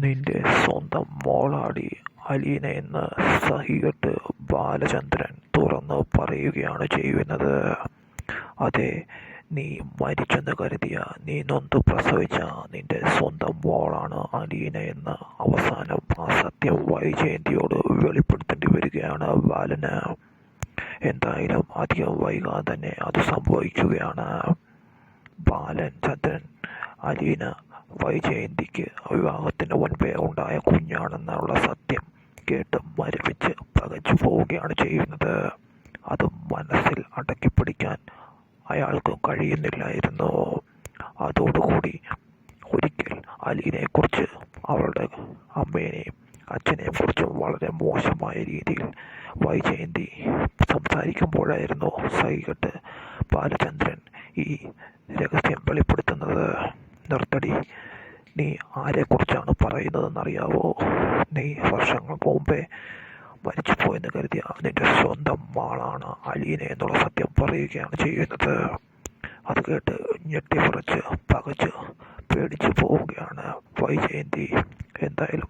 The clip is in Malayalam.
നിന്റെ സ്വന്തം മോളാടി അലീനയെന്ന് സഹികെട്ട് ബാലചന്ദ്രൻ തുറന്നു പറയുകയാണ് ചെയ്യുന്നത്. അതെ, നീ മരിച്ചെന്ന് കരുതിയ, നീ നൊന്ത് പ്രസവിച്ച നിന്റെ സ്വന്തം മോളാണ് അലീനയെന്ന് അവസാനം ആ സത്യം വൈജയന്തിയോട് വെളിപ്പെടുത്തേണ്ടി വരികയാണ് ബാലന്. എന്തായാലും അധികം വൈകാതെ തന്നെ അത് സംഭവിക്കുകയാണ്. ബാലൻ ചന്ദ്രൻ അലീന വൈജയന്തിക്ക് വിവാഹത്തിന് മുൻപേ ഉണ്ടായ കുഞ്ഞാണെന്നുള്ള സത്യം കേട്ട് മരവിച്ച് പകച്ചു പോവുകയാണ് ചെയ്യുന്നത്. അത് മനസ്സിൽ അടക്കിപ്പിടിക്കാൻ അയാൾക്ക് കഴിയുന്നില്ലായിരുന്നു. അതോടുകൂടി ഒരിക്കൽ അലീനയെക്കുറിച്ച്, അവളുടെ അമ്മേനെയും അച്ഛനെയും കുറിച്ച് വളരെ മോശമായ രീതിയിൽ വൈജയന്തി സംസാരിക്കുമ്പോഴായിരുന്നു സഹികെട്ട് ബാലചന്ദ്രൻ ഈ രഹസ്യം വെളിപ്പെടുത്തുന്നത്. നിർത്തടി, നീ ആരെക്കുറിച്ചാണ് പറയുന്നതെന്നറിയാവോ? നീ വർഷങ്ങൾക്ക് മുമ്പേ മരിച്ചുപോയെന്ന് കരുതിയ നിന്റെ സ്വന്തം മാളാണ് അലീന എന്നുള്ള സത്യം പറയുകയാണ് ചെയ്യുന്നത്. അത് കേട്ട് ഞെട്ടിവിറച്ച് പകച്ച് പേടിച്ചു പോവുകയാണ് വൈജയന്തി. എന്തായാലും